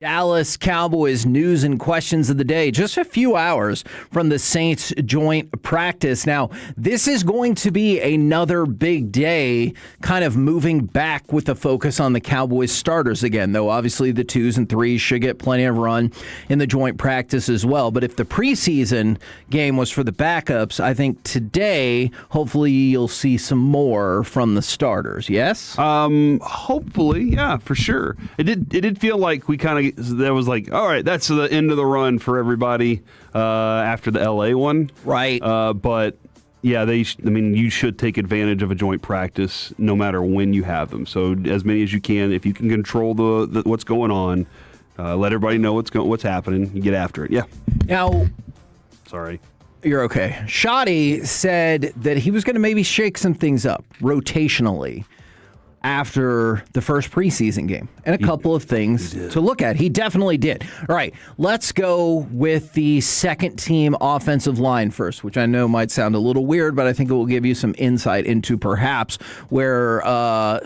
Dallas Cowboys news and questions of the day. Just a few hours from the Saints joint practice. Now, this is going to be another big day, kind of moving back with the focus on the Cowboys starters again, though obviously the 2s and 3s should get plenty of run in the joint practice as well. But if the preseason game was for the backups, I think today, hopefully you'll see some more from the starters. Yes? Hopefully, yeah, for sure. It did feel like we kind of that was like, all right, that's the end of the run for everybody after the LA one, right? But yeah, you should take advantage of a joint practice no matter when you have them. So as many as you can, if you can control the what's going on, let everybody know what's happening. You get after it. Yeah. Now, sorry. You're okay. Shoddy said that he was going to maybe shake some things up rotationally after the first preseason game, and a couple of things to look at. He definitely did. All right, let's go with the second team offensive line first, which I know might sound a little weird, but I think it will give you some insight into perhaps where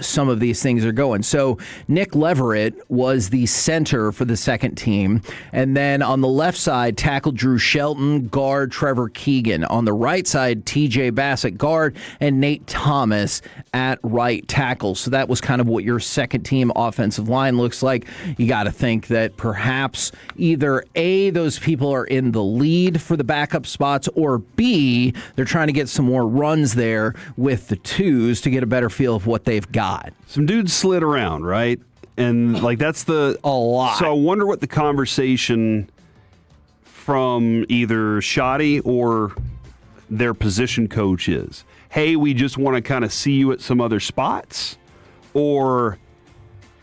some of these things are going. So Nick Leverett was the center for the second team, and then on the left side, tackle Drew Shelton, guard Trevor Keegan. On the right side, TJ Bassett, guard, and Nate Thomas at right tackle. So that was kind of what your second team offensive line looks like. You got to think that perhaps either A, those people are in the lead for the backup spots, or B, they're trying to get some more runs there with the 2s to get a better feel of what they've got. Some dudes slid around, right? And like that's a lot. So I wonder what the conversation from either Shoddy or their position coach is. Hey, we just want to kind of see you at some other spots. Or,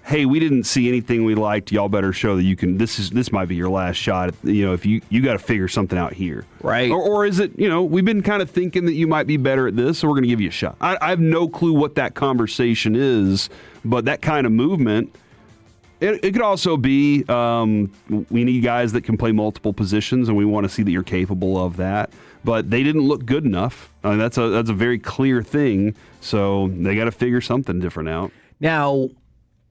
hey, we didn't see anything we liked. Y'all better show that you can. This might be your last shot. If you got to figure something out here, right? Or is it? We've been kind of thinking that you might be better at this, so we're going to give you a shot. I have no clue what that conversation is, but that kind of movement. It could also be we need guys that can play multiple positions, and we want to see that you're capable of that. But they didn't look good enough. That's a very clear thing. So they got to figure something different out. Now,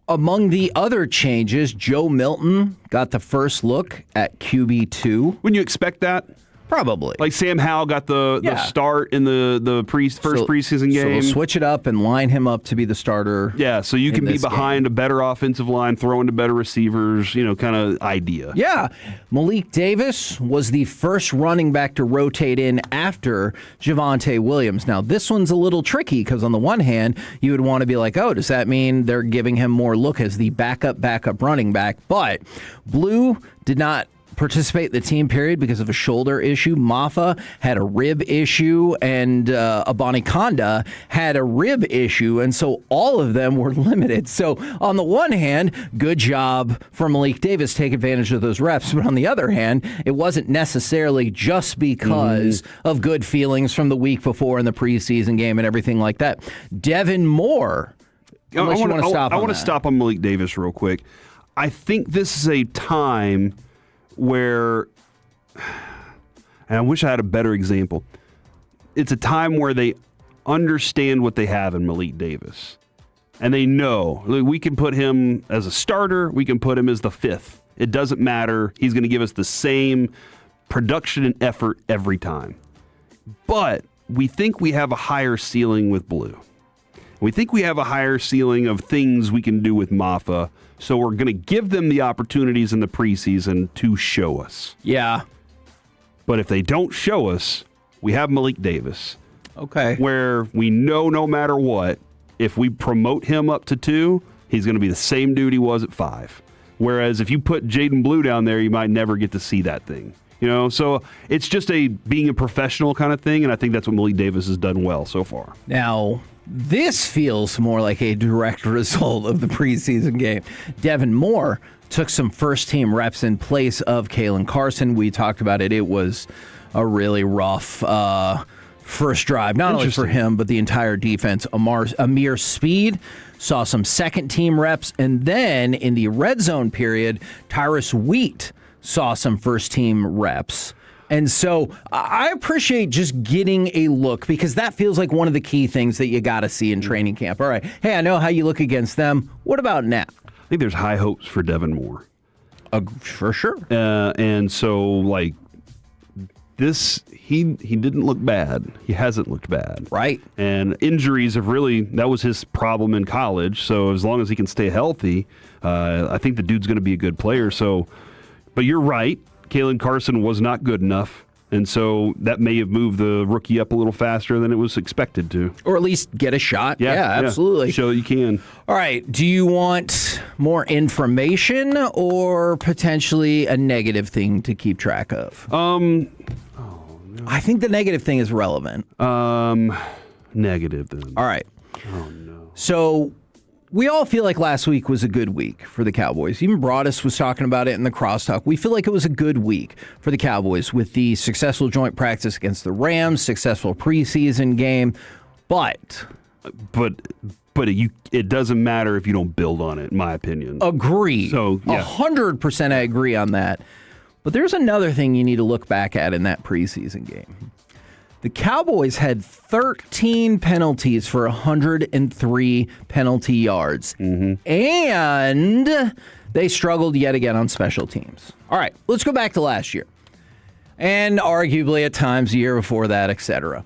among the other changes, Joe Milton got the first look at QB2. Wouldn't you expect that? Probably. Like Sam Howell got the start in the first preseason game. So we'll switch it up and line him up to be the starter. Yeah, so you can be behind a better offensive line, throwing to better receivers, kind of idea. Yeah. Malik Davis was the first running back to rotate in after Javonte Williams. Now, this one's a little tricky because on the one hand, you would want to be like, oh, does that mean they're giving him more look as the backup running back? But Blue did not participate in the team period because of a shoulder issue. Maffa had a rib issue, and Abaniconda had a rib issue, and so all of them were limited. So on the one hand, good job for Malik Davis, take advantage of those reps, but on the other hand, it wasn't necessarily just because of good feelings from the week before in the preseason game and everything like that. Devin Moore, I want to stop on Malik Davis real quick. I think this is a time where, and I wish I had a better example, it's a time where they understand what they have in Malik Davis. And they know, we can put him as a starter, we can put him as the 5th. It doesn't matter. He's going to give us the same production and effort every time. But we think we have a higher ceiling with Blue. We think we have a higher ceiling of things we can do with Maffa. So we're going to give them the opportunities in the preseason to show us. Yeah. But if they don't show us, we have Malik Davis. Okay. Where we know no matter what, if we promote him up to 2, he's going to be the same dude he was at 5. Whereas if you put Jaden Blue down there, you might never get to see that thing. So it's just being a professional kind of thing, and I think that's what Malik Davis has done well so far. Now, this feels more like a direct result of the preseason game. Devin Moore took some first-team reps in place of Kalen Carson. We talked about it. It was a really rough first drive, not only for him, but the entire defense. Amir Speed saw some second-team reps, and then in the red zone period, Tyrus Wheat saw some first-team reps. And so I appreciate just getting a look because that feels like one of the key things that you got to see in training camp. All right, hey, I know how you look against them. What about now? I think there's high hopes for Devin Moore. For sure. And so, like, this, he didn't look bad. He hasn't looked bad. Right. And injuries have really, that was his problem in college. So as long as he can stay healthy, I think the dude's going to be a good player. So, but you're right. Kalen Carson was not good enough. And so that may have moved the rookie up a little faster than it was expected to. Or at least get a shot. Yeah, absolutely. Show that you can. All right. Do you want more information or potentially a negative thing to keep track of? I think the negative thing is relevant. Negative then. All right. Oh, no. So we all feel like last week was a good week for the Cowboys. Even Broadus was talking about it in the crosstalk. We feel like it was a good week for the Cowboys with the successful joint practice against the Rams, successful preseason game. But it doesn't matter if you don't build on it, in my opinion. Agree. So, yeah. 100% I agree on that. But there's another thing you need to look back at in that preseason game. The Cowboys had 13 penalties for 103 penalty yards. Mm-hmm. And they struggled yet again on special teams. All right, let's go back to last year. And arguably at times the year before that, etc.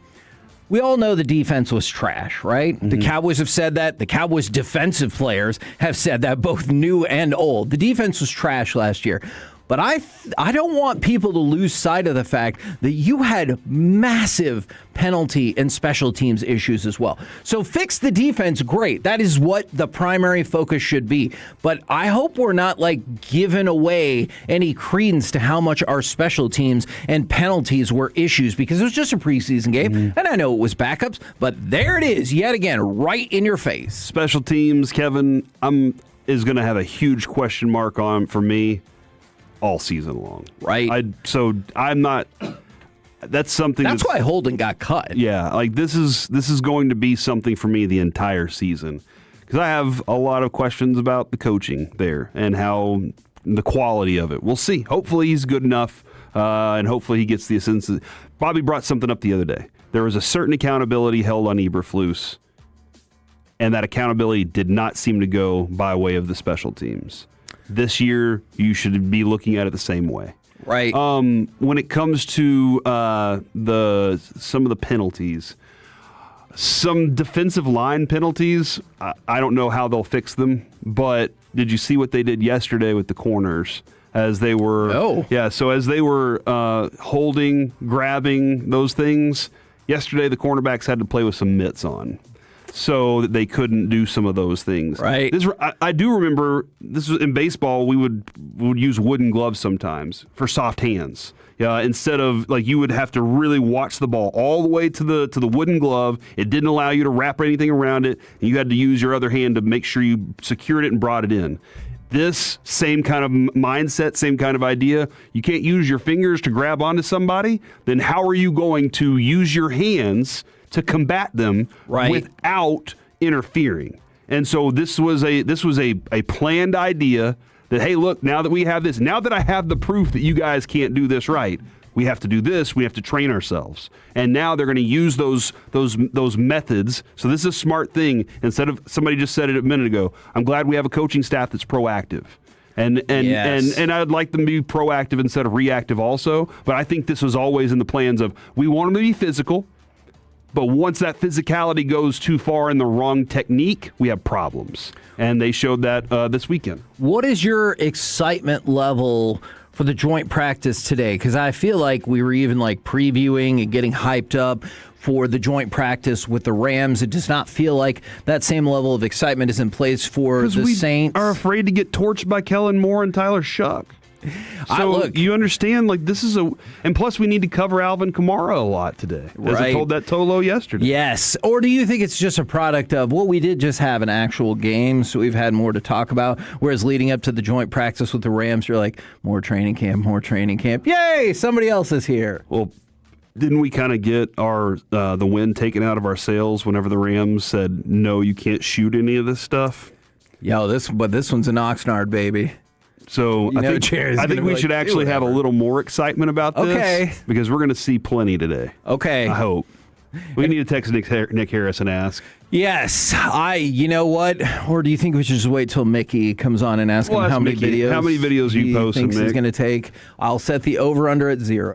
We all know the defense was trash, right? Mm-hmm. The Cowboys have said that. The Cowboys defensive players have said that, both new and old. The defense was trash last year. But I don't want people to lose sight of the fact that you had massive penalty and special teams issues as well. So fix the defense, great. That is what the primary focus should be. But I hope we're not like giving away any credence to how much our special teams and penalties were issues, because it was just a preseason game. Mm-hmm. And I know it was backups, but there it is yet again, right in your face. Special teams, Kevin, is going to have a huge question mark on for me all season long. Right. So I'm not. That's something. That's why Holden got cut. Yeah, like this is going to be something for me the entire season, because I have a lot of questions about the coaching there and how the quality of it. We'll see. Hopefully he's good enough, and hopefully he gets the assistance. Bobby brought something up the other day. There was a certain accountability held on Eberflus, and that accountability did not seem to go by way of the special teams. This year, you should be looking at it the same way. Right. When it comes to some of the penalties, some defensive line penalties, I don't know how they'll fix them, but did you see what they did yesterday with the corners? As they were, so as they were holding, grabbing those things, yesterday the cornerbacks had to play with some mitts on, so that they couldn't do some of those things. Right. I do remember this was in baseball. We would use wooden gloves sometimes for soft hands. Yeah, instead of like you would have to really watch the ball all the way to the wooden glove. It didn't allow you to wrap anything around it, and you had to use your other hand to make sure you secured it and brought it in. This same kind of mindset, same kind of idea. You can't use your fingers to grab onto somebody. Then how are you going to use your hands to combat them without interfering? And so this was a planned idea that, hey, look, now that we have this, now that I have the proof that you guys can't do this right, we have to do this, we have to train ourselves. And now they're going to use those methods. So this is a smart thing. Instead of, somebody just said it a minute ago, I'm glad we have a coaching staff that's proactive. And I'd like them to be proactive instead of reactive also. But I think this was always in the plans of, we want them to be physical. But once that physicality goes too far in the wrong technique, we have problems. And they showed that this weekend. What is your excitement level for the joint practice today? Because I feel like we were even like previewing and getting hyped up for the joint practice with the Rams. It does not feel like that same level of excitement is in place for the Saints. Are afraid to get torched by Kellen Moore and Tyler Shuck. So you understand, like this is and plus we need to cover Alvin Kamara a lot today, as I told that Tolo yesterday. Yes, or do you think it's just a product of, well, we did just have an actual game, so we've had more to talk about, whereas leading up to the joint practice with the Rams, you're like, more training camp, yay, somebody else is here. Well, didn't we kind of get our the wind taken out of our sails whenever the Rams said, no, you can't shoot any of this stuff? Yo, this one's an Oxnard, baby. So I think we should actually have a little more excitement about this. Okay. Because we're going to see plenty today. Okay. I hope. We need to text Nick Harris and ask. Yes, you know what? Or do you think we should just wait till Mickey comes on and ask him how many videos you posting, thinks he's going to take? I'll set the over-under at 0.